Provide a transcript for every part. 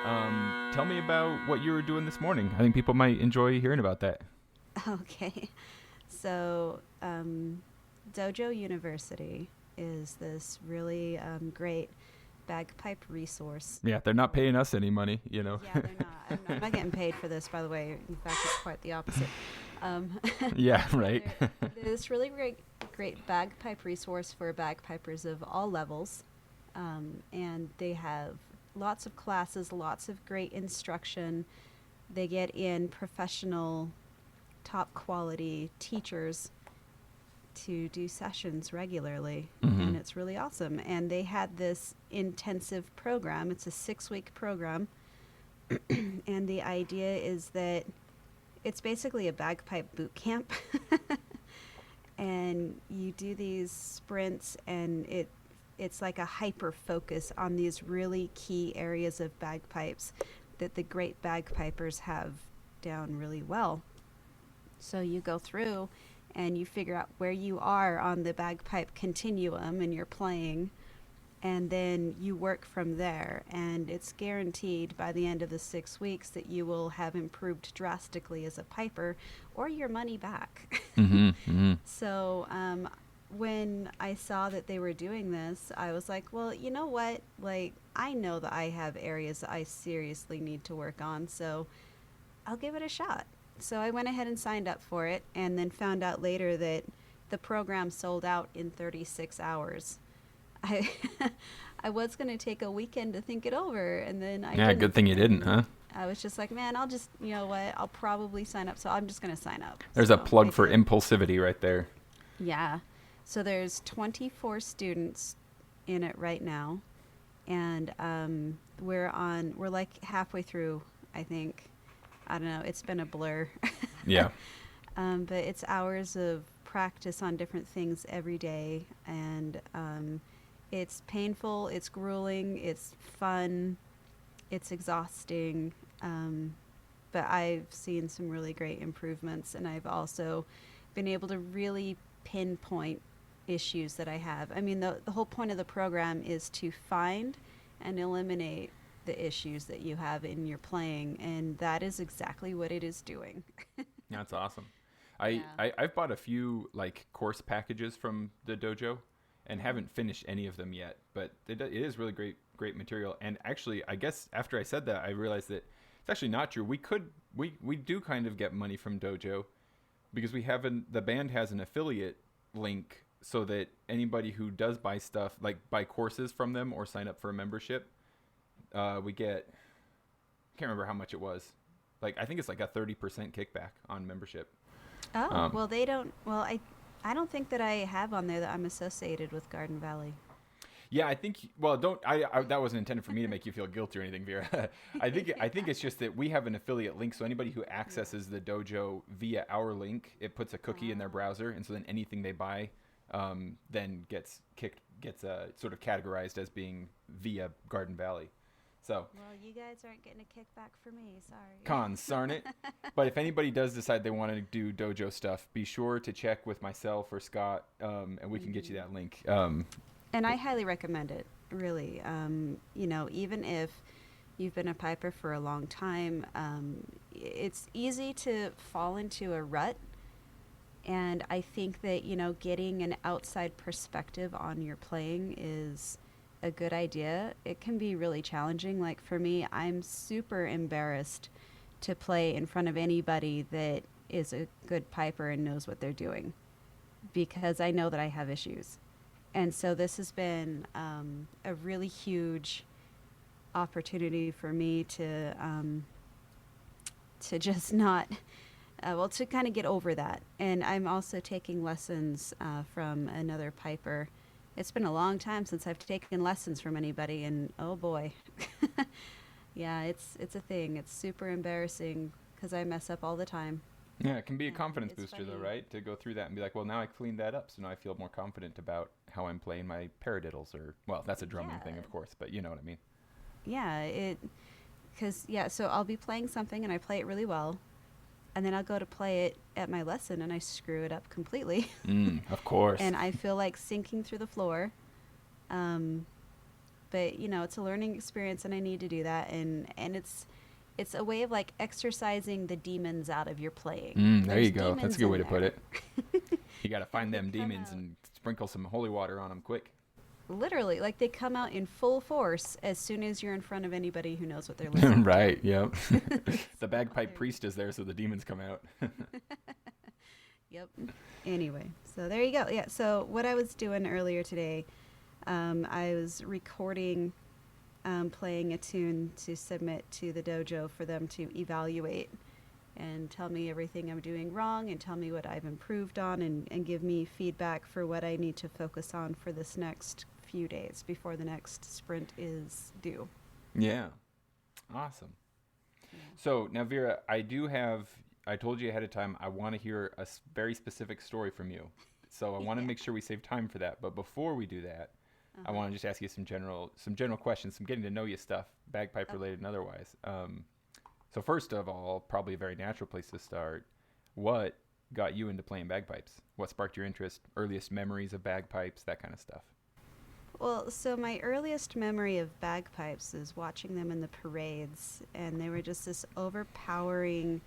Tell me about what you were doing this morning. I think people might enjoy hearing about that. Okay. So, Dojo University is this really great bagpipe resource Yeah, they're not for. paying us any money. Yeah, they're not. I'm not getting paid for this, by the way. In fact, it's quite the opposite. Um, Yeah, so right. they're this really great bagpipe resource for bagpipers of all levels, and they have lots of classes, lots of great instruction. They get in professional, top quality teachers to do sessions regularly, Hmm. and it's really awesome. And they had this intensive program. It's a 6-week program, and the idea is that it's basically a bagpipe boot camp. And you do these sprints, and it's like a hyper focus on these really key areas of bagpipes that the great bagpipers have down really well. So you go through and you figure out where you are on the bagpipe continuum and you're playing, and then you work from there. And it's guaranteed by the end of the 6 weeks that you will have improved drastically as a piper or your money back. Hmm. Hmm. So, when I saw that they were doing this, I was like, well, you know what? Like, I know that I have areas that I seriously need to work on, so I'll give it a shot. So I went ahead and signed up for it, and then found out later that the program sold out in 36 hours. I I was going to take a weekend to think it over, and then I Yeah, good didn't. thing you didn't, And huh? I was just like, man, I'll just, you know what? I'll probably sign up. So I'm just going to sign up. There's a So I plug for did. impulsivity right there. Yeah. So there's 24 students in it right now, and we're like halfway through, I think. I don't know. It's been a blur. Yeah. But it's hours of practice on different things every day, and it's painful, it's grueling, it's fun, it's exhausting. But I've seen some really great improvements, and I've also been able to really pinpoint issues that I have. I mean, the whole point of the program is to find and eliminate the issues that you have in your playing, and that is exactly what it is doing. That's awesome. Yeah. I've bought a few like course packages from the dojo and Hmm. haven't finished any of them yet, but it is really great material. And actually, I guess after I said that, I realized that it's actually not true. We do kind of get money from dojo because the band has an affiliate link so that anybody who does buy stuff, like buy courses from them or sign up for a membership, we get, I can't remember how much it was. Like I think it's like a 30% kickback on membership. Oh, Um, well, they don't. Well, I don't think that I have on there that I'm associated with Garden Valley. yeah, I think. Well, don't. That wasn't intended for me to make you feel guilty or anything, Vera. I think it's just that we have an affiliate link, so anybody who Yeah. accesses the dojo via our link, it puts a cookie in their Oh. browser, and so then anything they buy, then gets sort of categorized as being via Garden Valley. So Well, you guys aren't getting a kickback for me. Sorry. cons, darn it. But if anybody does decide they want to do dojo stuff, be sure to check with myself or Scott, and we can get you Hmm. that link. And I highly recommend it. Really, even if you've been a piper for a long time, it's easy to fall into a rut. And I think that, getting an outside perspective on your playing is a good idea. It can be really challenging. Like for me, I'm super embarrassed to play in front of anybody that is a good piper and knows what they're doing, because I know that I have issues. And so this has been a really huge opportunity for me to just not to kind of get over that. And I'm also taking lessons from another piper. It's been a long time since I've taken lessons from anybody, and oh boy, yeah, it's a thing. It's super embarrassing because I mess up all the time, Yeah, it can be a and confidence it's booster though, funny. right? To go through that and be like, well, now I cleaned that up, so now I feel more confident about how I'm playing my paradiddles, or well, that's a drumming thing, Yeah, of course, but you know what I mean. yeah, it because yeah. So I'll be playing something and I play it really well, and then I'll go to play it at my lesson and I screw it up completely, Of course. and I feel like sinking through the floor. Um, but it's a learning experience, and I need to do that, and it's a way of like exercising the demons out of your playing. There There's you go. That's a demons good way in to put there. it. You got to find They them come demons out. and sprinkle some holy water on them quick. Literally, like they come out in full force as soon as you're in front of anybody who knows what they're listening Right, yep. to. The bagpipe There- priest is there, so the demons come out. Yep. Anyway, so there you go. Yeah. So what I was doing earlier today, I was recording, playing a tune to submit to the dojo for them to evaluate and tell me everything I'm doing wrong and tell me what I've improved on and give me feedback for what I need to focus on for this next few days before the next sprint is due. Yeah. Awesome. So now, Vera, I told you ahead of time, I want to hear a very specific story from you. So I want to Yeah. make sure we save time for that. But before we do that, I want to just ask you some general questions, some getting to know you stuff, bagpipe related and otherwise. So first of all, probably a very natural place to start. What got you into playing bagpipes? What sparked your interest? Earliest memories of bagpipes, that kind of stuff. Well, so my earliest memory of bagpipes is watching them in the parades, and they were just this overpowering,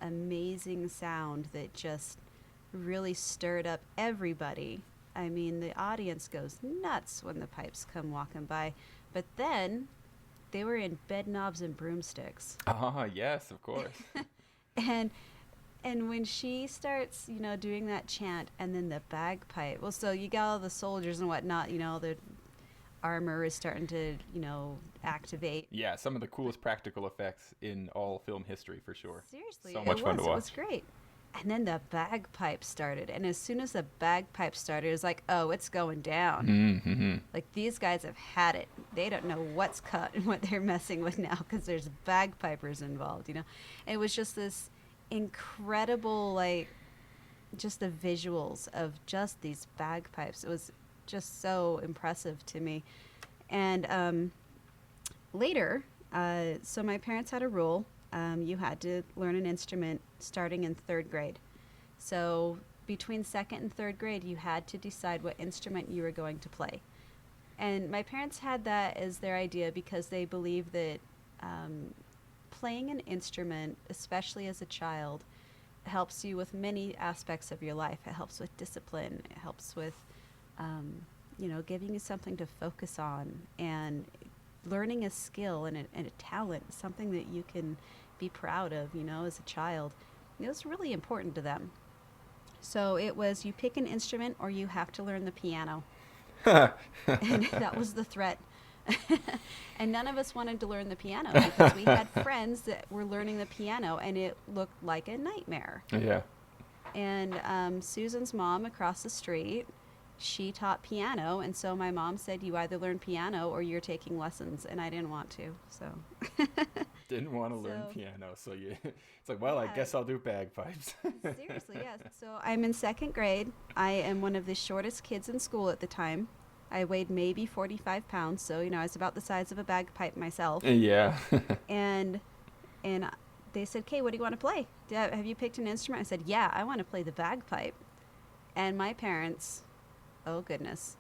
amazing sound that just really stirred up everybody. I mean, the audience goes nuts when the pipes come walking by, but then they were in bed knobs and broomsticks. Ah, yes, of course. and and when she starts, doing that chant, and then the bagpipe. Well, so you got all the soldiers and whatnot. The armor is starting to, activate. Yeah, some of the coolest practical effects in all film history, for sure. Seriously, So much fun to It was watch. great. And then the bagpipe started, and as soon as the bagpipe started, it was like, oh, it's going down. Mm-hmm. Like these guys have had it. They don't know what's cut and what they're messing with now because there's bagpipers involved. It was just this incredible, like, just the visuals of just these bagpipes. It was just so impressive to me. And later, so my parents had a rule. You had to learn an instrument starting in 3rd grade. So between 2nd and 3rd grade, you had to decide what instrument you were going to play. And my parents had that as their idea because they believed that playing an instrument, especially as a child, helps you with many aspects of your life. It helps with discipline. It helps with, giving you something to focus on and learning a skill and a talent, something that you can be proud of, as a child. It was really important to them. So it was, you pick an instrument or you have to learn the piano. And that was the threat. And none of us wanted to learn the piano because we had friends that were learning the piano and it looked like a nightmare. Yeah. And Susan's mom across the street, she taught piano, and so my mom said, you either learn piano or you're taking lessons, and I didn't want to, so. Didn't want to learn So- piano, so it's like, well, I Yeah. guess I'll do bagpipes. Seriously, yes. So I'm in 2nd grade. I am one of the shortest kids in school at the time. I weighed maybe 45 pounds, so, I was about the size of a bagpipe myself. Yeah. And they said, "Okay, what do you want to play? Have you picked an instrument?" I said, "Yeah, I want to play the bagpipe." And my parents, oh goodness.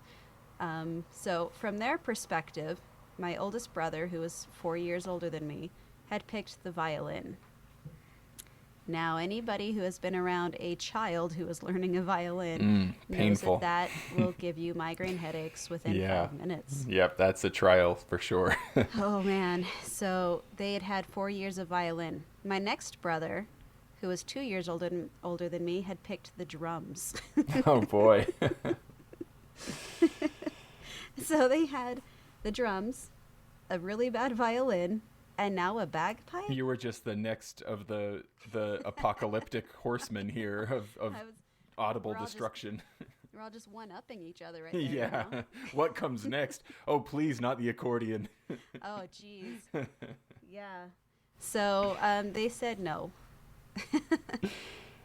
So from their perspective, my oldest brother, who was 4 years older than me, had picked the violin. Now, anybody who has been around a child who is learning a violin knows painful. that will give you migraine headaches within Yeah. 5 minutes. Yep, that's a trial for sure. Oh man. So they had 4 years of violin. My next brother, who was 2 years older than me, had picked the drums. Oh boy. So they had the drums, a really bad violin, and now a bagpipe. You were just the next of the apocalyptic horsemen here of I was, audible we're all just- destruction. we're all just one-upping each other right there. Yeah. What comes next? Oh, please, not the accordion. Oh, geez. Yeah. So they said no.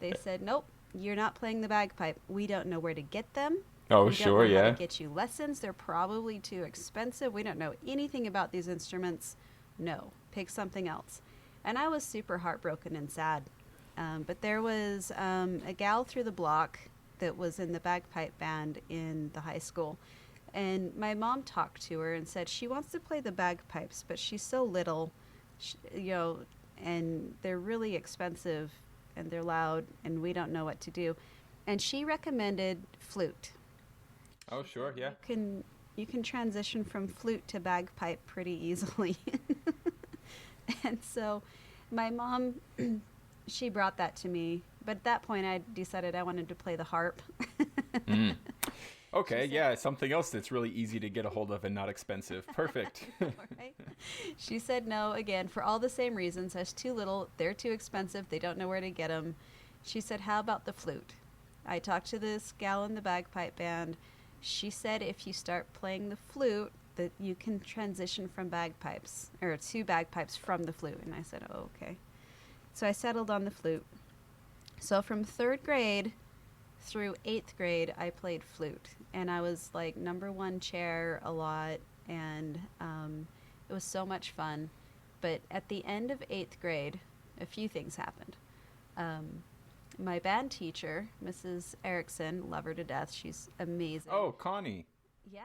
They said, nope, you're not playing the bagpipe. We don't know where to get them. Oh, We sure, don't know how yeah. to get you lessons. They're probably too expensive. We don't know anything about these instruments. No, pick something else. And I was super heartbroken and sad. But there was a gal through the block that was in the bagpipe band in the high school. And my mom talked to her and said she wants to play the bagpipes, but she's so little, and they're really expensive and they're loud and we don't know what to do. And she recommended flute. Oh, sure, yeah. You can transition from flute to bagpipe pretty easily. And so my mom, she brought that to me. But at that point, I decided I wanted to play the harp. Mm. Okay, yeah, something else that's really easy to get a hold of and not expensive. Perfect. Right? She said no, again, for all the same reasons. I was too little. They're too expensive. They don't know where to get them. She said, how about the flute? I talked to this gal in the bagpipe band. She said if you start playing the flute, that you can transition from bagpipes, or to bagpipes from the flute. And I said, oh, okay. So I settled on the flute. So from 3rd grade through 8th grade, I played flute. And I was like number 1 chair a lot. And it was so much fun. But at the end of 8th grade, a few things happened. My band teacher, Mrs. Erickson, love her to death. She's amazing. Oh, Connie. Yeah.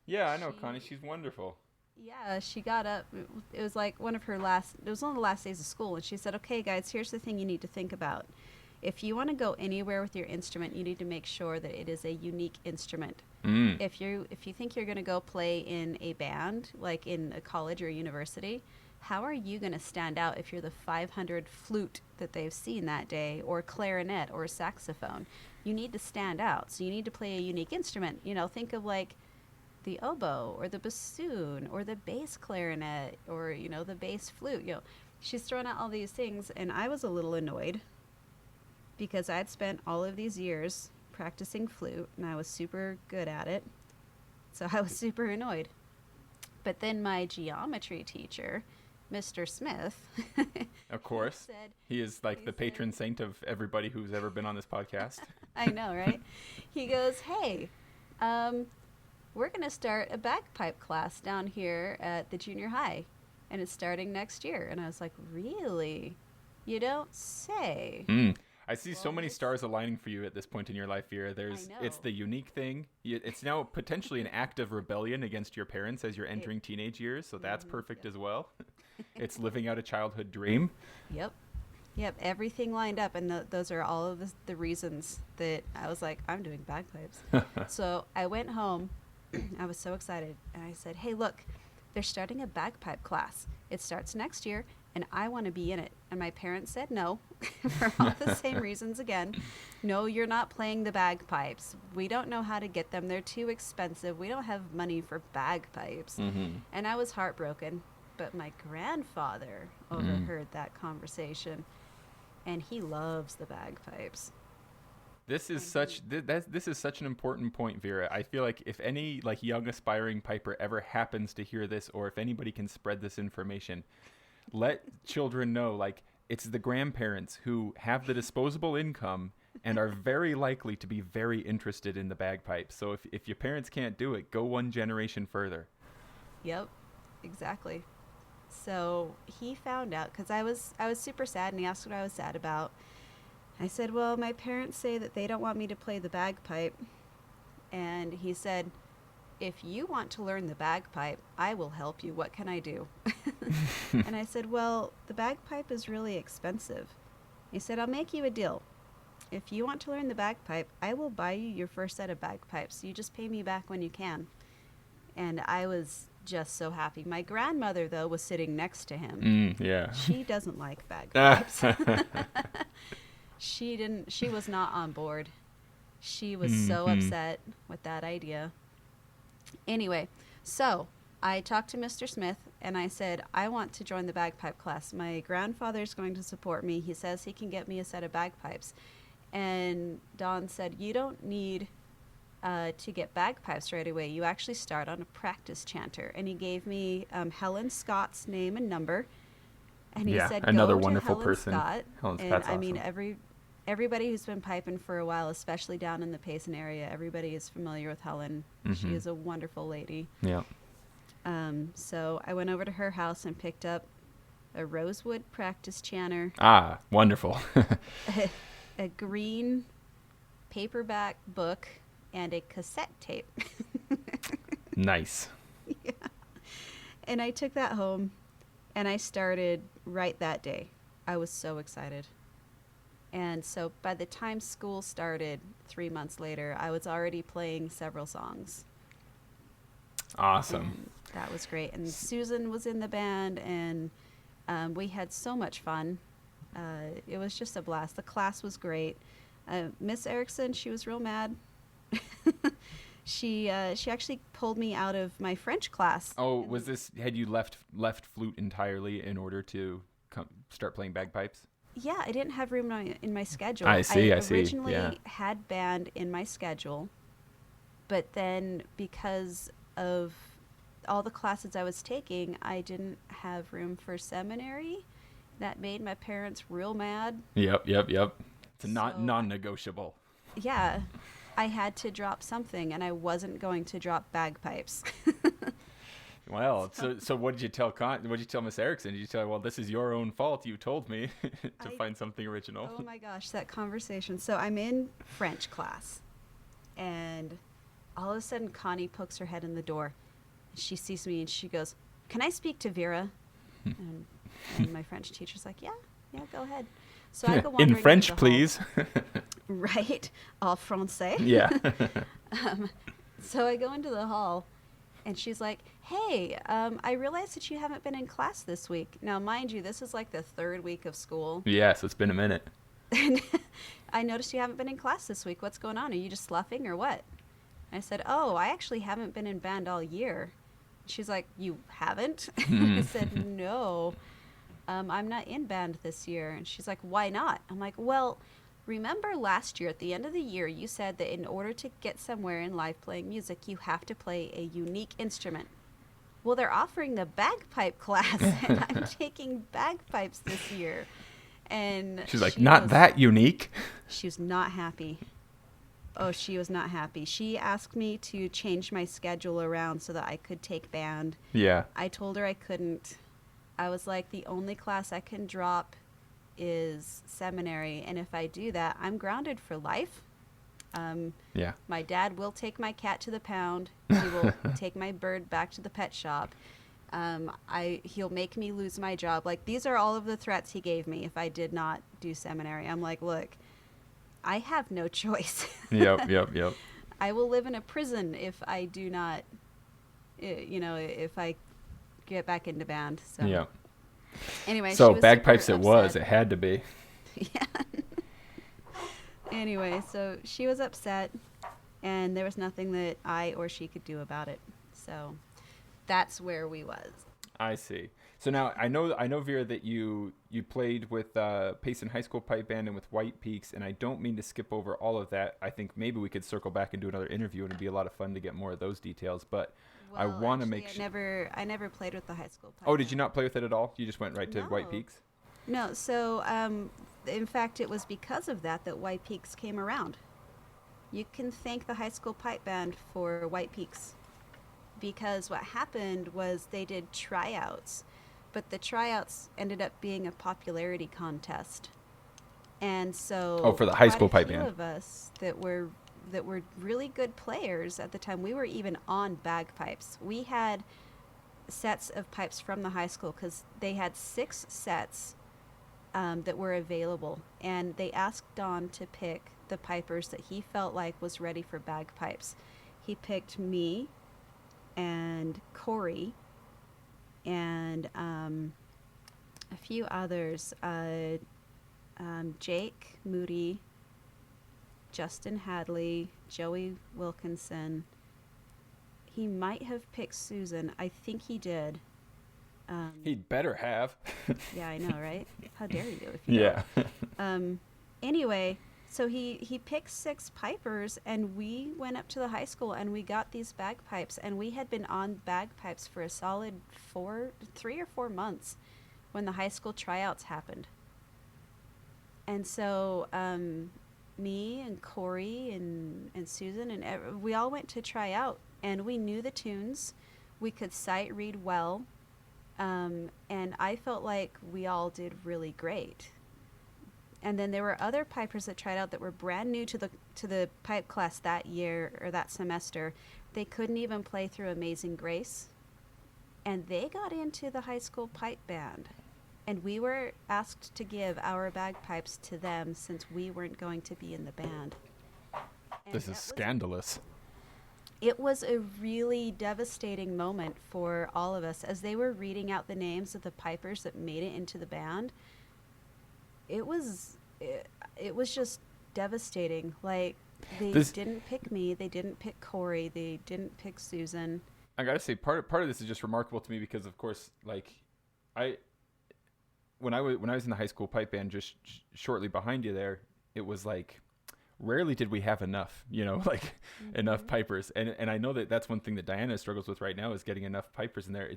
Yeah, I know Connie. She's wonderful. Yeah, she got up. It was like one of the last days of school. And she said, okay, guys, here's the thing you need to think about. If you want to go anywhere with your instrument, you need to make sure that it is a unique instrument. Mm. If you think you're going to go play in a band, like in a college or university, how are you going to stand out if you're the 500 flute that they've seen that day, or clarinet or saxophone? You need to stand out. So you need to play a unique instrument. Think of like the oboe or the bassoon or the bass clarinet or, the bass flute. She's throwing out all these things, and I was a little annoyed because I'd spent all of these years practicing flute and I was super good at it. So I was super annoyed. But then my geometry teacher, Mr. Smith, of course, he is like the patron saint of everybody who's ever been on this podcast. I know, right? He goes, hey, we're going to start a bagpipe class down here at the junior high, and it's starting next year. And I was like, really? You don't say. I see so many stars aligning for you at this point in your life, Vera. It's the unique thing. It's now potentially an act of rebellion against your parents as you're entering teenage years, so that's perfect as well. It's living out a childhood dream. Yep, everything lined up, and those are all of the reasons that I was like, I'm doing bagpipes. So I went home. I was so excited, and I said, hey, look, they're starting a bagpipe class. It starts next year, and I want to be in it. And my parents said no, for all the same reasons again. No, you're not playing the bagpipes. We don't know how to get them. They're too expensive. We don't have money for bagpipes. Mm-hmm. And I was heartbroken. But my grandfather overheard that conversation, and he loves the bagpipes. This is such an important point, Vera. I feel like if any young aspiring piper ever happens to hear this, or if anybody can spread this information, let children know it's the grandparents who have the disposable income and are very likely to be very interested in the bagpipes. So if your parents can't do it, go one generation further. Yep, exactly. So he found out, because I was super sad, and he asked what I was sad about. I said, well, my parents say that they don't want me to play the bagpipe. And he said, if you want to learn the bagpipe, I will help you. What can I do? And I said, well, the bagpipe is really expensive. He said, I'll make you a deal. If you want to learn the bagpipe, I will buy you your first set of bagpipes. You just pay me back when you can. And I was just so happy. My grandmother, though, was sitting next to him. Yeah. She doesn't like bagpipes. She was not on board. She was so upset with that idea. Anyway, so I talked to Mr. Smith, and I said, I want to join the bagpipe class. My grandfather's going to support me. He says he can get me a set of bagpipes. And Don said, you don't need to get bagpipes right away. You actually start on a practice chanter. And he gave me Helen Scott's name and number. And he said, another go wonderful to person. Helen Scott. Helen Scott's I mean, awesome. Everybody who's been piping for a while, especially down in the Payson area, everybody is familiar with Helen. She is a wonderful lady. Yeah. So I went over to her house and picked up a rosewood practice chanter. Ah, wonderful. A green paperback book and a cassette tape. Nice. Yeah. And I took that home and I started right that day. I was so excited. And so by the time school started 3 months later, I was already playing several songs. Awesome. And that was great. And Susan was in the band, and we had so much fun. It was just a blast. The class was great. Miss Erickson, she was real mad. She actually pulled me out of my French class. Oh, was this, had you left flute entirely in order to start playing bagpipes? Yeah, I didn't have room in my schedule. I see. Originally Yeah. had band in my schedule, but then because of all the classes I was taking, I didn't have room for seminary. That made my parents real mad. Yep. It's not So- non-negotiable. Yeah, I had to drop something, and I wasn't going to drop bagpipes. Well, so what did you tell what did you tell Miss Erickson? Did you tell her, well, this is your own fault. You told me to find something original. Oh my gosh, that conversation. So I'm in French class, and all of a sudden Connie pokes her head in the door. She sees me and she goes, "Can I speak to Vera?" and my French teacher's like, "Yeah, go ahead." So I go wandering In into French, the hall. please. Right, all français. Yeah. So I go into the hall, and she's like, "Hey, I realized that you haven't been in class this week." Now, mind you, this is like the third week of school. Yes, it's been a minute. And I noticed you haven't been in class this week. What's going on? Are you just sloughing or what? And I said, "Oh, I actually haven't been in band all year." She's like, "You haven't?" I said, "No, I'm not in band this year." And she's like, "Why not?" I'm like, "Well, remember last year at the end of the year, you said that in order to get somewhere in life playing music, you have to play a unique instrument. Well, they're offering the bagpipe class, and I'm taking bagpipes this year." And She's like, she not was- that unique. She was not happy. Oh, she was not happy. She asked me to change my schedule around so that I could take band. Yeah. I told her I couldn't. I was like, the only class I can drop is seminary, and if I do that, I'm grounded for life. Yeah. My dad will take my cat to the pound. He will take my bird back to the pet shop. He'll make me lose my job. Like, these are all of the threats he gave me if I did not do seminary. I'm like, look, I have no choice. Yep. I will live in a prison if I do not, if I get back into band. So Yeah. anyway, So she was bagpipes super it was. upset. It had to be. Yeah. Anyway, so she was upset, and there was nothing that I or she could do about it. So that's where we was. I see. So now I know Vera, that you played with Payson High School Pipe Band and with White Peaks, and I don't mean to skip over all of that. I think maybe we could circle back and do another interview, and it'd be a lot of fun to get more of those details. But I Well, want to actually, make sure. I never played with the high school. Pipe Oh, did band. you not play with it at all? You just went right to White No. Peaks? No. So, in fact, it was because of that White Peaks came around. You can thank the high school pipe band for White Peaks, because what happened was they did tryouts, but the tryouts ended up being a popularity contest, and so Oh, for the high school quite a pipe few band. of us that were really good players at the time. We were even on bagpipes. We had sets of pipes from the high school because they had 6 sets that were available, and they asked Don to pick the pipers that he felt like was ready for bagpipes. He picked me and Corey and a few others, Jake Moody, Justin Hadley, Joey Wilkinson. He might have picked Susan. I think he did. He'd better have. Yeah, I know, right? How dare you if you Yeah. don't. Anyway, so he picked 6 pipers, and we went up to the high school and we got these bagpipes, and we had been on bagpipes for a solid 3 or 4 months when the high school tryouts happened. And so me and Corey and Susan and we all went to try out, and we knew the tunes. We could sight read well. And I felt like we all did really great. And then there were other pipers that tried out that were brand new to the pipe class that year or that semester. they couldn't even play through Amazing Grace. And they got into the high school pipe band. And we were asked to give our bagpipes to them since we weren't going to be in the band. And This is scandalous. It was a really devastating moment for all of us as they were reading out the names of the pipers that made it into the band. It was just devastating. Like, they didn't pick me, they didn't pick Corey, they didn't pick Susan. I gotta say, part of this is just remarkable to me because, of course, like, when I was in the high school pipe band, just shortly behind you there, it was like, rarely did we have enough, like enough pipers. And I know that's one thing that Diana struggles with right now is getting enough pipers in there.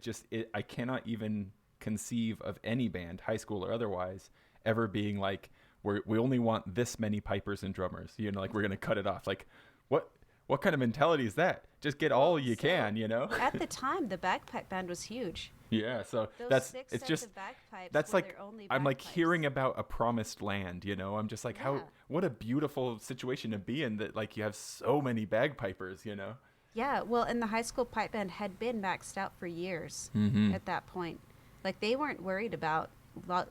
I cannot even conceive of any band, high school or otherwise, ever being like, we only want this many pipers and drummers, like we're going to cut it off. Like, what kind of mentality is that? Just get all you can, At the time, the bagpipe band was huge. Yeah, so Those it's just of bagpipes that's like I'm like bagpipes. hearing about a promised land, I'm just like, what a beautiful situation to be in, that like you have so many bagpipers, Yeah, well, and the high school pipe band had been maxed out for years at that point. Like, they weren't worried about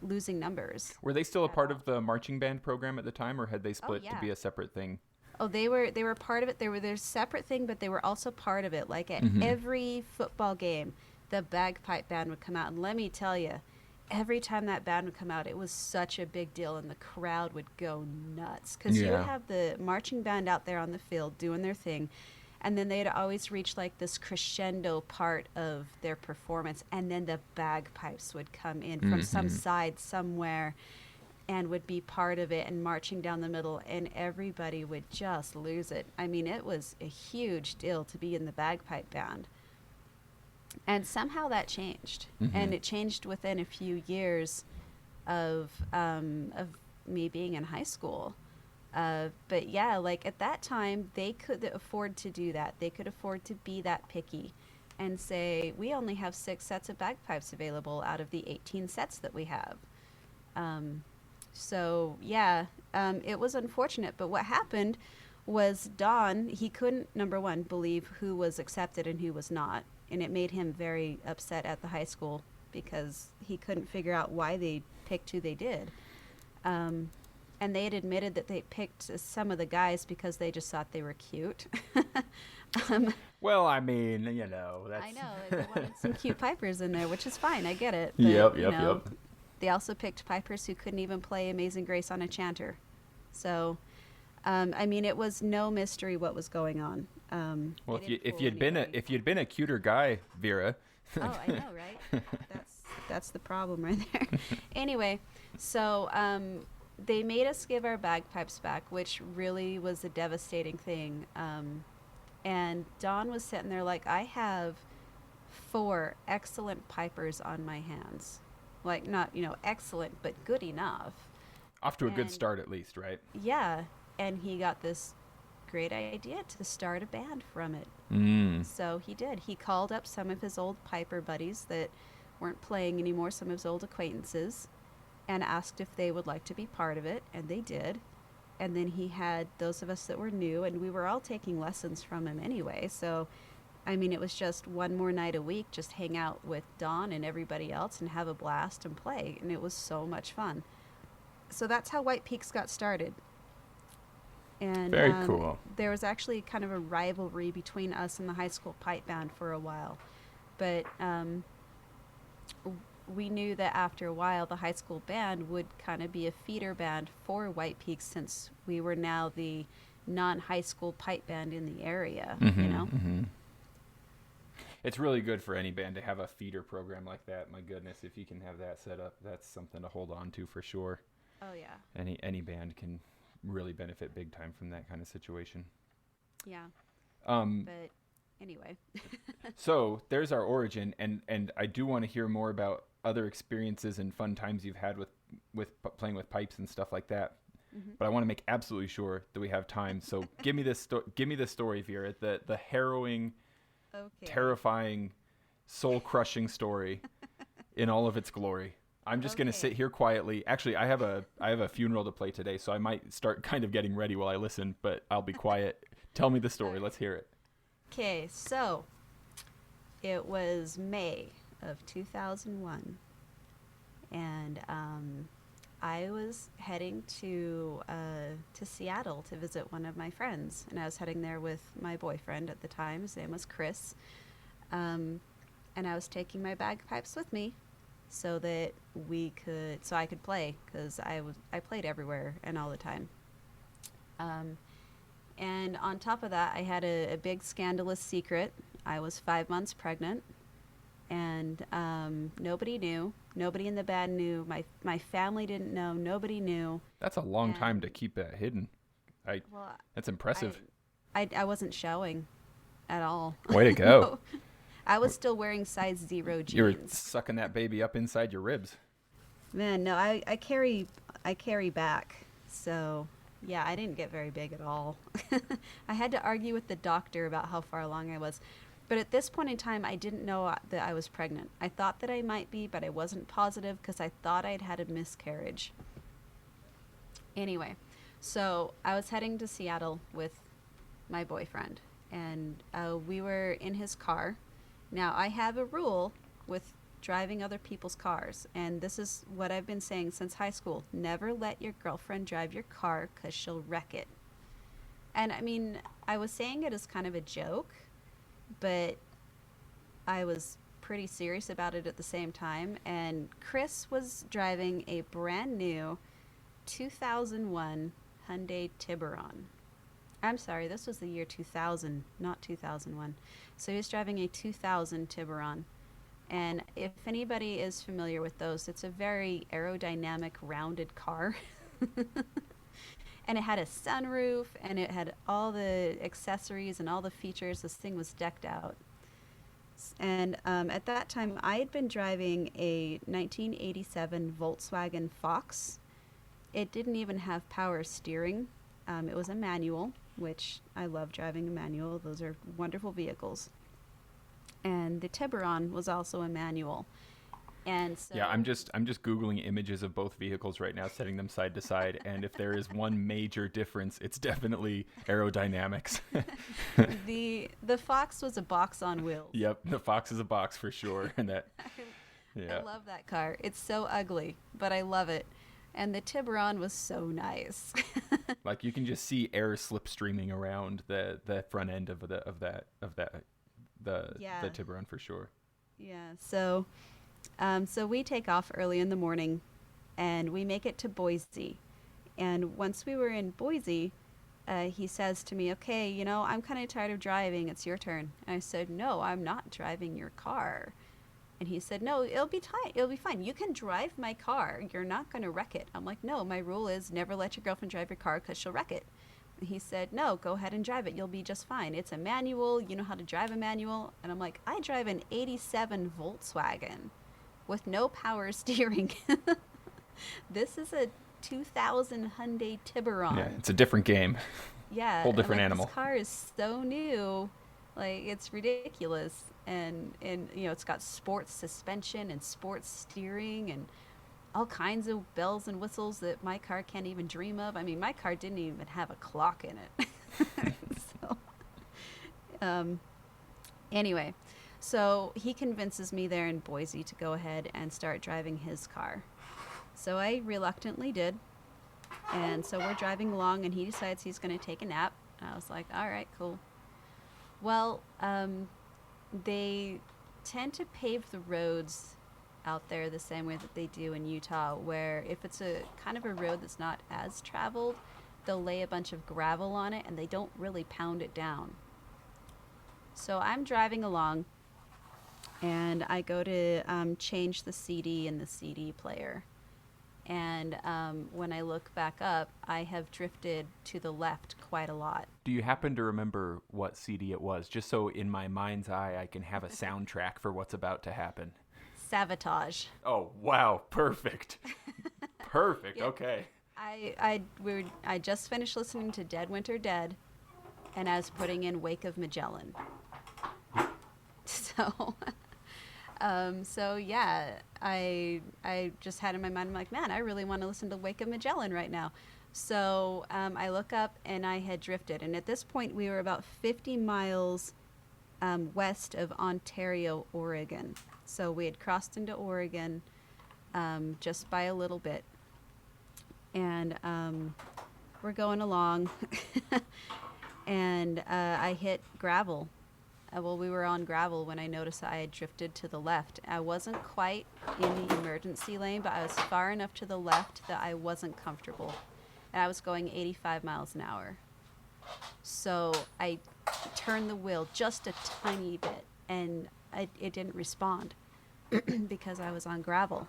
losing numbers. Were they still a part of the marching band program at the time, or had they split to be a separate thing? Oh, they were part of it. They were their separate thing, but they were also part of it. Like, at every football game, the bagpipe band would come out. And let me tell you, every time that band would come out, it was such a big deal, and the crowd would go nuts. Because you would have the marching band out there on the field doing their thing, and then they'd always reach, like, this crescendo part of their performance, and then the bagpipes would come in from some side somewhere and would be part of it and marching down the middle, and everybody would just lose it. I mean, it was a huge deal to be in the bagpipe band. And somehow that changed. And it changed within a few years of me being in high school. But yeah, like, at that time, they could afford to do that. They could afford to be that picky and say, we only have 6 sets of bagpipes available out of the 18 sets that we have. So yeah, it was unfortunate. But what happened was Don, he couldn't, number one, believe who was accepted and who was not. And it made him very upset at the high school because he couldn't figure out why they picked who they did. And they had admitted that they picked some of the guys because they just thought they were cute. Well, I mean, that's... I know. They wanted some cute pipers in there, which is fine. I get it. But, yep. They also picked pipers who couldn't even play Amazing Grace on a chanter. So, I mean, it was no mystery what was going on. Well, if you'd been a cuter guy, Vera. Oh, I know, right? That's the problem right there. Anyway, so they made us give our bagpipes back, which really was a devastating thing. And Dawn was sitting there like, I have 4 excellent pipers on my hands. Like, not, excellent, but good enough. Off to a good start, at least, right? Yeah. And he got this great idea to start a band from it. So he did. He called up some of his old piper buddies that weren't playing anymore, some of his old acquaintances, and asked if they would like to be part of it, and they did. And then he had those of us that were new, and we were all taking lessons from him anyway. So, I mean, it was just one more night a week, just hang out with Don and everybody else and have a blast and play. And it was so much fun. So that's how White Peaks got started. And very cool. There was actually kind of a rivalry between us and the high school pipe band for a while. But we knew that after a while, the high school band would kind of be a feeder band for White Peaks, since we were now the non-high school pipe band in the area, It's really good for any band to have a feeder program like that. My goodness, if you can have that set up, that's something to hold on to for sure. Oh, yeah. Any band can really benefit big time from that kind of situation. Yeah. But anyway. So there's our origin, and I do want to hear more about other experiences and fun times you've had with playing with pipes and stuff like that. But I want to make absolutely sure that we have time. So give me this story, Vera, the harrowing, terrifying, soul-crushing story in all of its glory. I'm just going to sit here quietly. Actually, I have a funeral to play today, so I might start kind of getting ready while I listen, but I'll be quiet. Tell me the story. Let's hear it. Okay, so it was May of 2001, and I was heading to Seattle to visit one of my friends, and I was heading there with my boyfriend at the time. His name was Chris, and I was taking my bagpipes with me so that so I could play, because I played everywhere and all the time. Um, and on top of that, I had a big scandalous secret. I was 5 months pregnant, and nobody knew. Nobody in the band knew. My family didn't know. Nobody knew. That's a long time to And keep that hidden. I well, That's I impressive. I wasn't showing at all. Way to go. No, I was still wearing size 0 You were jeans. sucking that baby up inside your ribs. Man, no, I carry back. So, yeah, I didn't get very big at all. I had to argue with the doctor about how far along I was. But at this point in time, I didn't know that I was pregnant. I thought that I might be, but I wasn't positive because I thought I'd had a miscarriage. Anyway, so I was heading to Seattle with my boyfriend, and we were in his car. Now, I have a rule with driving other people's cars, and this is what I've been saying since high school. Never let your girlfriend drive your car because she'll wreck it. And I mean, I was saying it as kind of a joke, but I was pretty serious about it at the same time. And Chris was driving a brand new 2001 Hyundai Tiburon. I'm sorry, this was the year 2000, not 2001. So he was driving a 2000 Tiburon. And if anybody is familiar with those, it's a very aerodynamic, rounded car. And it had a sunroof, and it had all the accessories and all the features. This thing was decked out. And at that time, I had been driving a 1987 Volkswagen Fox. It didn't even have power steering. It was a manual, which I love driving a manual. Those are wonderful vehicles. And the Tiburon was also a manual. And so Yeah, I'm just googling images of both vehicles right now, setting them side to side, and if there is one major difference, it's definitely aerodynamics. the Fox was a box on wheels. Yep, the Fox is a box for sure, and that I yeah. love that car. It's so ugly, but I love it. And the Tiburon was so nice. Like you can just see air slipstreaming around the front end of the Yeah. the Tiburon for sure. Yeah. So we take off early in the morning, and we make it to Boise. And once we were in Boise, he says to me, "Okay, I'm kind of tired of driving. It's your turn." And I said, "No, I'm not driving your car." And he said, "No, it'll be fine. It'll be fine. You can drive my car. You're not going to wreck it." I'm like, "No, my rule is never let your girlfriend drive your car because she'll wreck it." And he said, "No, go ahead and drive it. You'll be just fine. It's a manual. You know how to drive a manual." And I'm like, "I drive an 87 Volkswagen with no power steering." This is a 2000 Hyundai Tiburon. Yeah, it's a different game. Yeah, Whole and, different like, animal. This car is so new, like it's ridiculous, and it's got sports suspension and sports steering and all kinds of bells and whistles that my car can't even dream of. I mean, my car didn't even have a clock in it. So, anyway, so he convinces me there in Boise to go ahead and start driving his car. So I reluctantly did. And so we're driving along, and he decides he's going to take a nap. And I was like, all right, cool. Well, they tend to pave the roads out there the same way that they do in Utah, where if it's a kind of a road that's not as traveled, they'll lay a bunch of gravel on it, and they don't really pound it down. So I'm driving along, and I go to change the CD in the CD player. And when I look back up, I have drifted to the left quite a lot. Do you happen to remember what CD it was? Just so in my mind's eye, I can have a soundtrack for what's about to happen. Sabotage. Oh, wow. Perfect. Perfect. Yep. Okay. I just finished listening to Dead Winter Dead, and I was putting in Wake of Magellan. So yeah, I just had in my mind, I'm like, man, I really want to listen to Wake of Magellan right now. So I look up, and I had drifted, and at this point we were about 50 miles west of Ontario, Oregon. So we had crossed into Oregon just by a little bit. And we're going along. And I hit gravel. Well, we were on gravel when I noticed that I had drifted to the left. I wasn't quite in the emergency lane, but I was far enough to the left that I wasn't comfortable. And I was going 85 miles an hour. So I turned the wheel just a tiny bit, and it didn't respond because I was on gravel.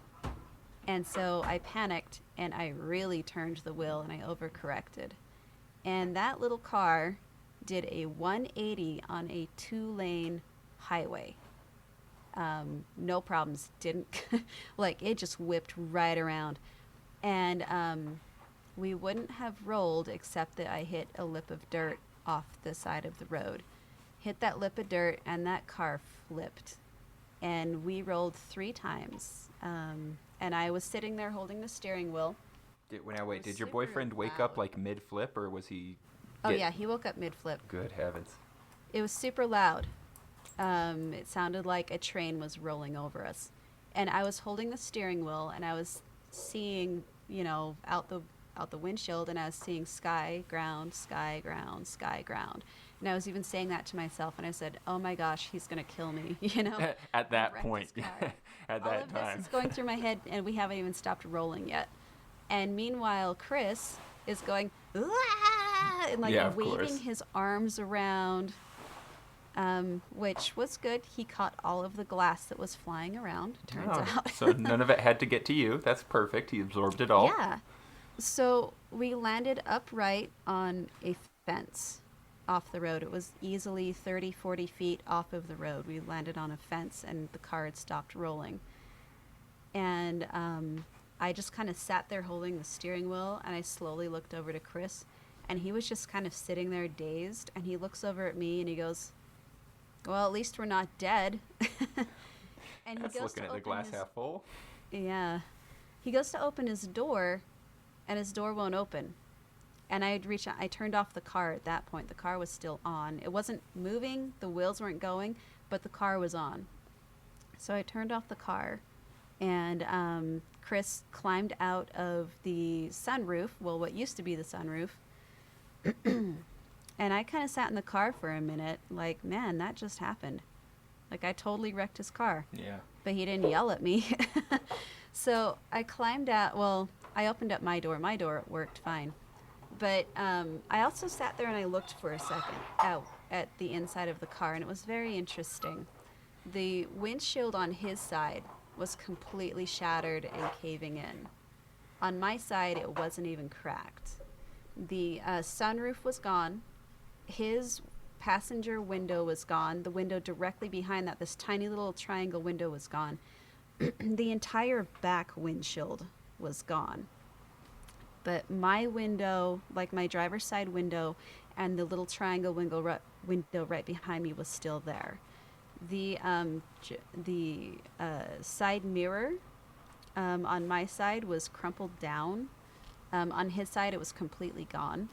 And so I panicked, and I really turned the wheel, and I overcorrected. And that little car did a 180 on a 2-lane highway. No problems. Didn't, like, it just whipped right around. And we wouldn't have rolled except that I hit a lip of dirt off the side of the road. Hit that lip of dirt, and that car flipped. And we rolled 3 times. And I was sitting there holding the steering wheel. Did your boyfriend wake up like mid-flip, or was he... Oh, yeah, he woke up mid-flip. Good heavens. It was super loud. It sounded like a train was rolling over us. And I was holding the steering wheel, and I was seeing, out the windshield, and I was seeing sky, ground, sky, ground, sky, ground. And I was even saying that to myself, and I said, oh my gosh, he's going to kill me, At that point. At All that of time. this is going through my head, and we haven't even stopped rolling yet. And meanwhile, Chris is going, "Wah!" and waving course. his arms around, which was good. He caught all of the glass that was flying around, turns out. So none of it had to get to you. That's perfect. He absorbed it all. Yeah. So we landed upright on a fence off the road. It was easily 30, 40 feet off of the road. We landed on a fence, and the car had stopped rolling. And I just kind of sat there holding the steering wheel, and I slowly looked over to Chris, and he was just kind of sitting there dazed, and he looks over at me, and he goes, well, at least we're not dead. And That's he goes looking to at the glass half full. Yeah. He goes to open his door, and his door won't open. And I turned off the car at that point. The car was still on. It wasn't moving, the wheels weren't going, but the car was on. So I turned off the car, and Chris climbed out of the sunroof, well, what used to be the sunroof, and I kind of sat in the car for a minute, like, man, that just happened. Like, I totally wrecked his car. Yeah. But he didn't yell at me. So I climbed out, well, I opened up my door. My door worked fine. But I also sat there and I looked for a second out at the inside of the car, and it was very interesting. The windshield on his side was completely shattered and caving in. On my side, it wasn't even cracked. The sunroof was gone. His passenger window was gone. The window directly behind that, this tiny little triangle window, was gone. The entire back windshield was gone. But my window, like my driver's side window, and the little triangle window right behind me was still there. The side mirror on my side was crumpled down. On his side, it was completely gone.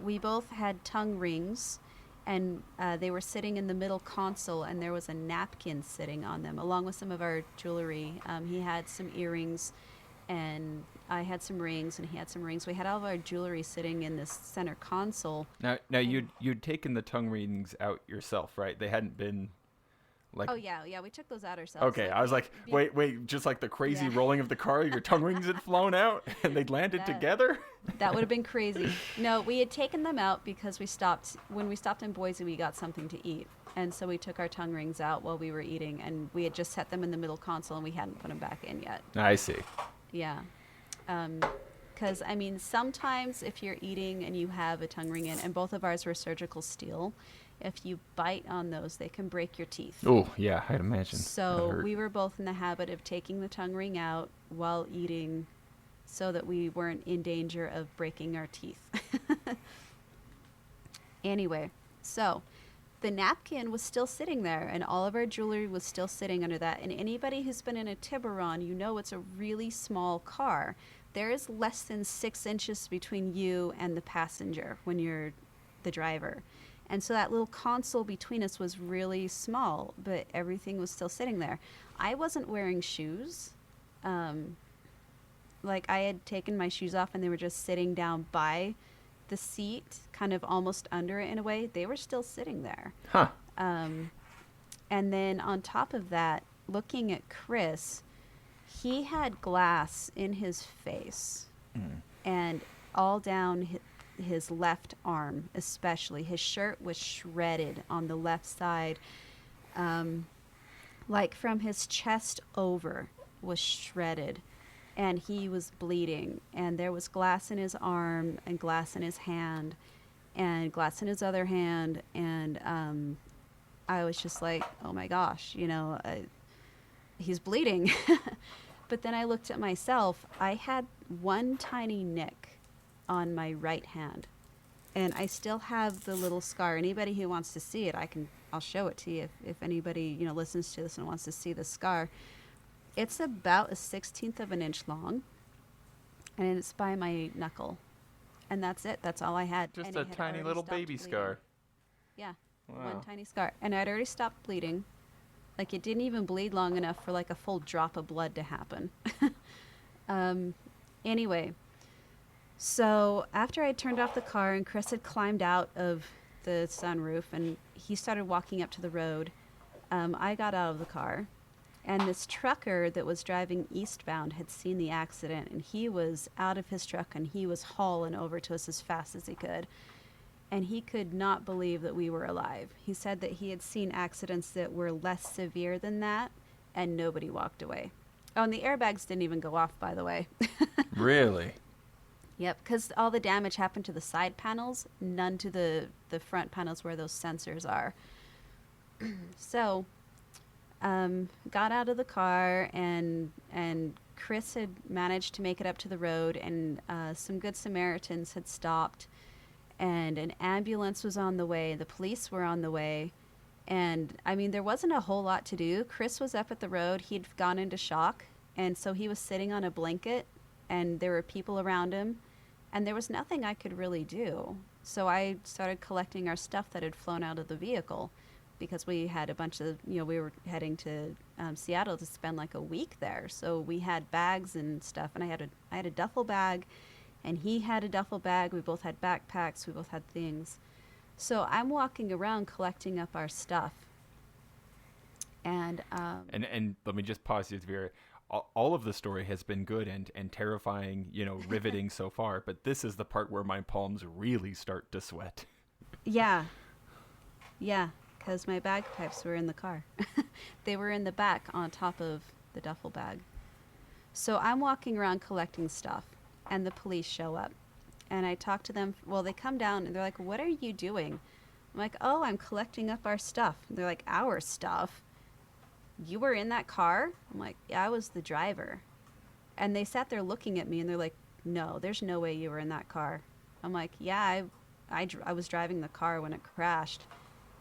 We both had tongue rings, and they were sitting in the middle console, and there was a napkin sitting on them, along with some of our jewelry. He had some earrings, and I had some rings, and he had some rings. We had all of our jewelry sitting in this center console. Now you'd taken the tongue rings out yourself, right? They hadn't been like... Oh, yeah, we took those out ourselves. Okay, I was like, wait, just like the crazy Yeah. rolling of the car, your tongue rings had flown out, and they landed together? That would have been crazy. No, we had taken them out because when we stopped in Boise, we got something to eat. And so we took our tongue rings out while we were eating, and we had just set them in the middle console, and we hadn't put them back in yet. I see. Yeah. Because, I mean, sometimes if you're eating and you have a tongue ring in, and both of ours were surgical steel, if you bite on those, they can break your teeth. Oh, yeah, I'd imagine. So we were both in the habit of taking the tongue ring out while eating so that we weren't in danger of breaking our teeth. Anyway, so the napkin was still sitting there, and all of our jewelry was still sitting under that. And anybody who's been in a Tiburon, you know it's a really small car. There is less than 6 inches between you and the passenger when you're the driver. And so that little console between us was really small, but everything was still sitting there. I wasn't wearing shoes. Like I had taken my shoes off and they were just sitting down by the seat, kind of almost under it in a way. They were still sitting there. Huh. And then on top of that, looking at Chris, he had glass in his face and all down his left arm, especially. His shirt was shredded on the left side. Like from his chest over was shredded. And he was bleeding. And there was glass in his arm and glass in his hand and glass in his other hand. And I was just like, oh my gosh, he's bleeding. But then I looked at myself. I had one tiny nick on my right hand. And I still have the little scar. Anybody who wants to see it, I'll show it to you if anybody, listens to this and wants to see the scar. It's about 1/16 of an inch long, and it's by my knuckle. And that's it. That's all I had. Just and a it had tiny already little stopped baby bleeding. scar. Yeah, Wow. one tiny scar. And I'd already stopped bleeding. Like, it didn't even bleed long enough for, like, a full drop of blood to happen. Anyway, so after I turned off the car and Chris had climbed out of the sunroof and he started walking up to the road, I got out of the car. And this trucker that was driving eastbound had seen the accident, and he was out of his truck and he was hauling over to us as fast as he could. And he could not believe that we were alive. He said that he had seen accidents that were less severe than that, and nobody walked away. Oh, and the airbags didn't even go off, by the way. Really? Yep, because all the damage happened to the side panels, none to the front panels where those sensors are. So, got out of the car, and Chris had managed to make it up to the road, and some good Samaritans had stopped, and an ambulance was on the way. The police were on the way. And, I mean, there wasn't a whole lot to do. Chris was up at the road. He'd gone into shock, and so he was sitting on a blanket, and there were people around him, and there was nothing I could really do. So I started collecting our stuff that had flown out of the vehicle, because we had a bunch of, we were heading to Seattle to spend like a week there. So we had bags and stuff, and I had a duffel bag, and he had a duffel bag. We both had backpacks. We both had things. So I'm walking around collecting up our stuff. And And let me just pause you, Vera. All of the story has been good and terrifying, riveting so far, but this is the part where my palms really start to sweat. Yeah, because my bagpipes were in the car. They were in the back on top of the duffel bag. So I'm walking around collecting stuff, and the police show up. And I talk to them. Well, they come down, and they're like, what are you doing? I'm like, oh, I'm collecting up our stuff. And they're like, our stuff? You were in that car? I'm like, yeah, I was the driver. And they sat there looking at me, and they're like, no, there's no way you were in that car. I'm like, yeah, I was driving the car when it crashed.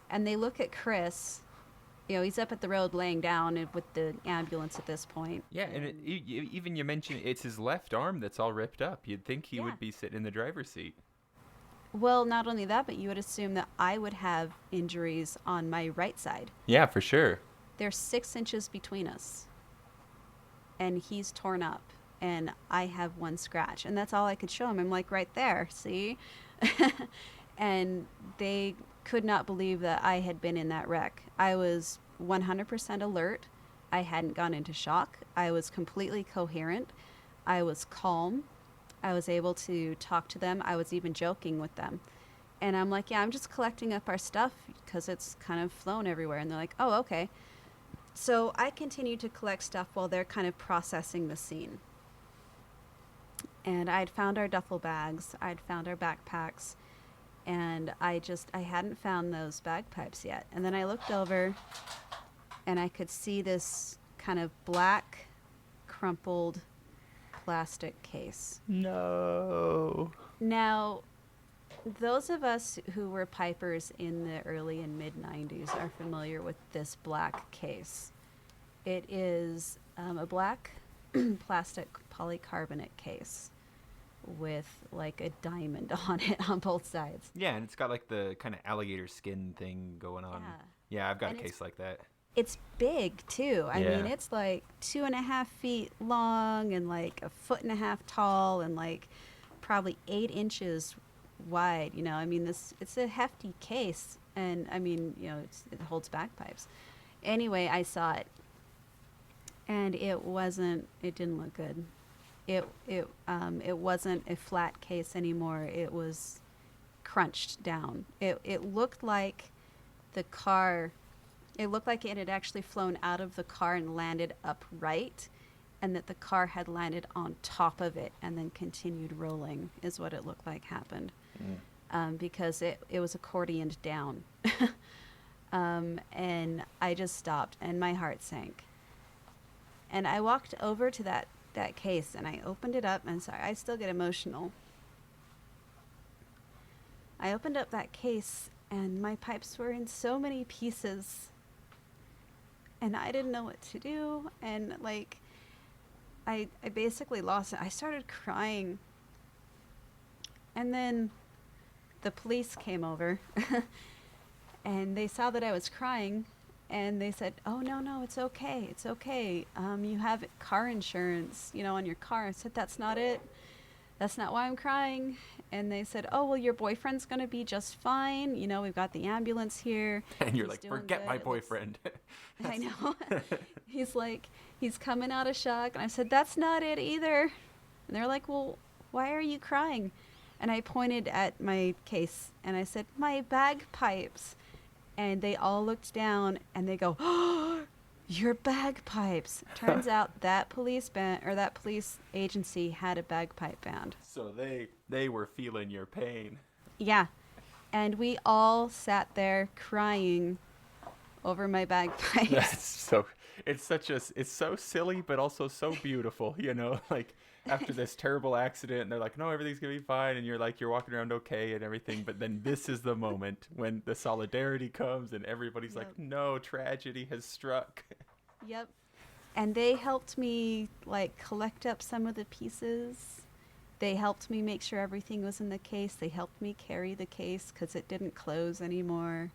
And they look at Chris. He's up at the road laying down with the ambulance at this point. Yeah, and even you mentioned it's his left arm that's all ripped up. You'd think he would be sitting in the driver's seat. Well, not only that, but you would assume that I would have injuries on my right side. Yeah, for sure. There's 6 inches between us. And he's torn up. And I have one scratch. And that's all I could show him. I'm like, right there, see? And they could not believe that I had been in that wreck. I was 100% alert. I hadn't gone into shock. I was completely coherent. I was calm. I was able to talk to them. I was even joking with them. And I'm like, yeah, I'm just collecting up our stuff because it's kind of flown everywhere. And they're like, oh, okay. So I continued to collect stuff while they're kind of processing the scene. And I'd found our duffel bags. I'd found our backpacks. And I hadn't found those bagpipes yet. And then I looked over, and I could see this kind of black, crumpled plastic case. No. Now, those of us who were pipers in the early and mid-90s are familiar with this black case. It is a black plastic polycarbonate case with like a diamond on it on both sides. Yeah, and it's got like the kind of alligator skin thing going on. Yeah. Yeah, I've got And a case like that. it's big too. I mean, Yeah. it's like 2.5 feet long and like 1.5 feet tall and like probably 8 inches wide. You know, I mean, it's a hefty case, and I mean, you know, it holds bagpipes. Anyway, I saw it, and it didn't look good. It wasn't a flat case anymore. It was crunched down. It looked like the car. It looked like it had actually flown out of the car and landed upright, and that the car had landed on top of it and then continued rolling, is what it looked like happened. Because it was accordioned down. And I just stopped, and my heart sank. And I walked over to that case, and I opened it up. And sorry, I still get emotional. I opened up that case, and my pipes were in so many pieces. And I didn't know what to do. And, like, I basically lost it. I started crying. And then the police came over. And they saw that I was crying. And they said, "Oh, no, it's okay. It's okay. You have car insurance, you know, on your car." I said, "That's not it. That's not why I'm crying." And they said, "Oh, well, your boyfriend's going to be just fine. You know, we've got the ambulance here." And you're He's like, doing "Forget good. my It looks-" boyfriend." I know. He's like, he's coming out of shock. And I said, "That's not it either." And they're like, "Well, why are you crying?" And I pointed at my case, and I said, "My bagpipes." And they all looked down, and they go, "Oh, your bagpipes." Turns out that police band, or that police agency, had a bagpipe band. So they were feeling your pain. Yeah. And we all sat there crying over my bagpipes. That's so. It's so silly, but also so beautiful. You know, like after this terrible accident, and they're like, "No, everything's gonna be fine," and you're like, you're walking around okay and everything. But then this is the moment when the solidarity comes, and everybody's Yep. like, "No, tragedy has struck." Yep. And they helped me, like, collect up some of the pieces. They helped me make sure everything was in the case. They helped me carry the case because it didn't close anymore.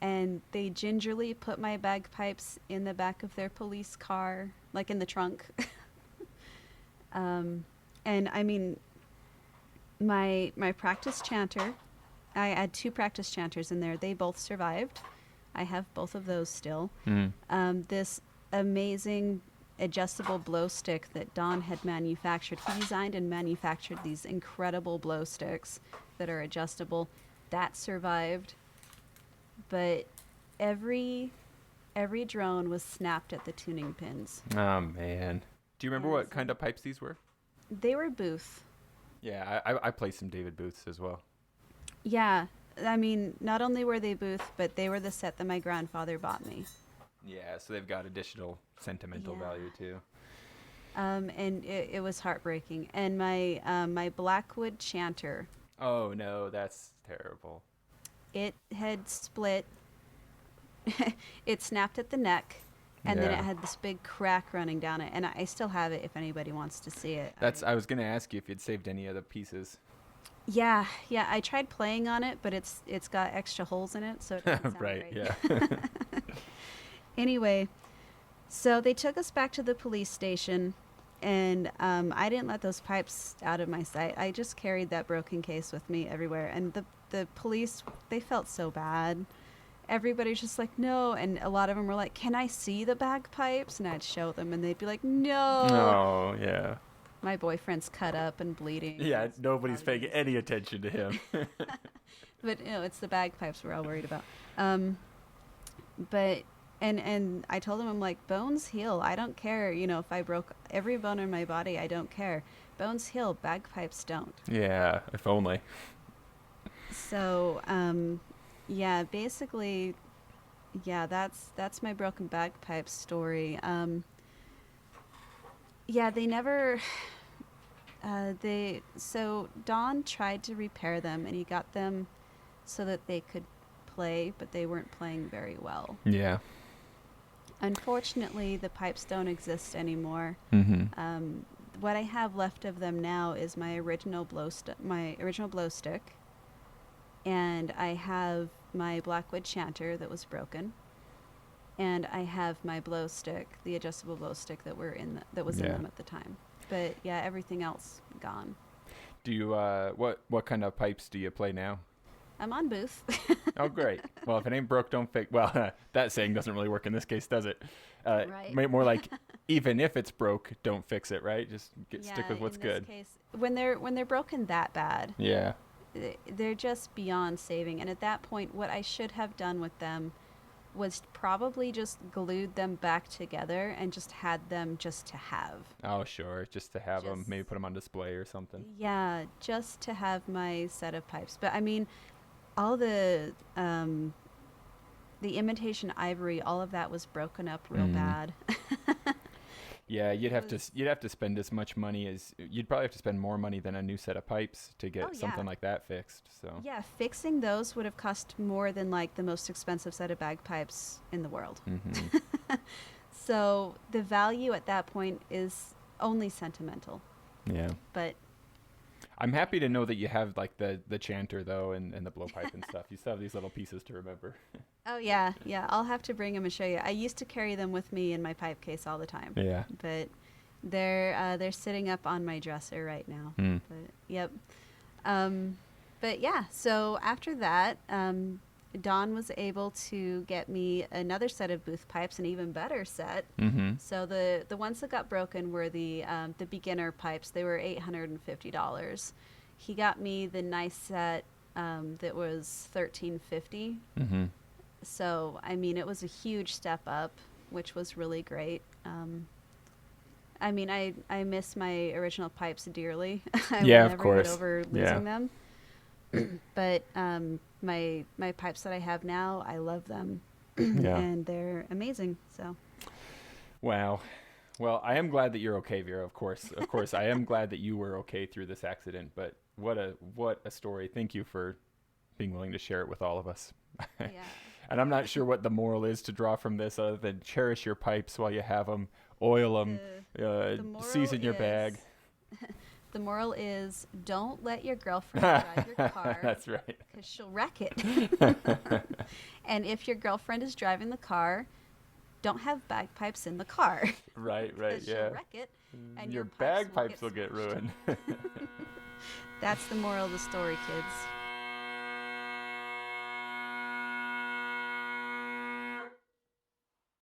And they gingerly put my bagpipes in the back of their police car, like in the trunk. And I mean, my practice chanter, I had 2 practice chanters in there. They both survived. I have both of those still. This amazing adjustable blow stick that Don had manufactured. He designed and manufactured these incredible blow sticks that are adjustable. That survived. But every drone was snapped at the tuning pins. Oh man. Do you remember Yeah, what so- kind of pipes these were? They were Booth. Yeah, I play some David Booths as well. Yeah, I mean, not only were they Booth, but they were the set that my grandfather bought me. Yeah, so they've got additional sentimental Yeah. value too. And it was heartbreaking. And my Blackwood chanter, Oh no, that's terrible. it had split. It snapped at the neck, and then Yeah. it had this big crack running down it. And I still have it if anybody wants to see it. I was gonna ask you if you'd saved any of the pieces. Yeah. I tried playing on it, but it's got extra holes in it, so it doesn't sound Right, great. yeah. Anyway, so they took us back to the police station, and I didn't let those pipes out of my sight. I just carried that broken case with me everywhere. And the police, they felt so bad. Everybody's just like, "No," and a lot of them were like, "Can I see the bagpipes?" And I'd show them, and they'd be like, "No." Oh, yeah. My boyfriend's cut up and bleeding. Yeah, It's nobody's paying obvious. any attention to him. But it's the bagpipes we're all worried about. But and I told him, I'm like, bones heal. I don't care, if I broke every bone in my body. I don't care. Bones heal. Bagpipes don't. Yeah, if only. So yeah, basically, yeah, that's my broken bagpipe story. Yeah, they never. So Don tried to repair them, and he got them so that they could play, but they weren't playing very well. Yeah. Unfortunately, the pipes don't exist anymore. Mm-hmm. what I have left of them now is my original blow stick, and I have my Blackwood chanter that was broken, and I have my blow stick, the adjustable blow stick that was in them at the time. But yeah, everything else gone. Do you what kind of pipes do you play now? I'm on Booth. Oh, great. Well, if it ain't broke, don't fix. Well, that saying doesn't really work in this case, does it? Right. More like, even if it's broke, don't fix it, right? Just stick with what's good. In this case, when they're broken that bad, Yeah. they're just beyond saving. And at that point, what I should have done with them was probably just glued them back together and just had them just to have. Oh, sure. Just to have them, maybe put them on display or something. Yeah, just to have my set of pipes. But I mean, all the imitation ivory, all of that was broken up real bad. Yeah, you'd have to spend as much money as you'd probably have to spend more money than a new set of pipes to get something like that fixed. So yeah, fixing those would have cost more than like the most expensive set of bagpipes in the world. Mm-hmm. So the value at that point is only sentimental. Yeah, but I'm happy to know that you have like the chanter though and the blowpipe and stuff. You still have these little pieces to remember. Oh yeah, I'll have to bring them and show you. I used to carry them with me in my pipe case all the time. Yeah. But they're sitting up on my dresser right now. Mm. But yep. But yeah, so after that, Dawn was able to get me another set of Booth pipes, an even better set. Mm-hmm. So the ones that got broken were the beginner pipes. They were $850. He got me the nice set that was $1,350. Mm-hmm. So, I mean, it was a huge step up, which was really great. I mean, I miss my original pipes dearly. I Yeah, will of course. Get over losing them. But my pipes that I have now, I love them. Yeah. And they're amazing. So. Wow. Well, I am glad that you're okay, Vera. Of course, I am glad that you were okay through this accident. But what a story! Thank you for being willing to share it with all of us. Yeah. And I'm not sure what the moral is to draw from this, other than cherish your pipes while you have them, oil them, season your bag. The moral is don't let your girlfriend drive your car. That's right. Because she'll wreck it. And if your girlfriend is driving the car, don't have bagpipes in the car. Right, yeah. She'll wreck it, and your bagpipes will get ruined. That's the moral of the story, kids.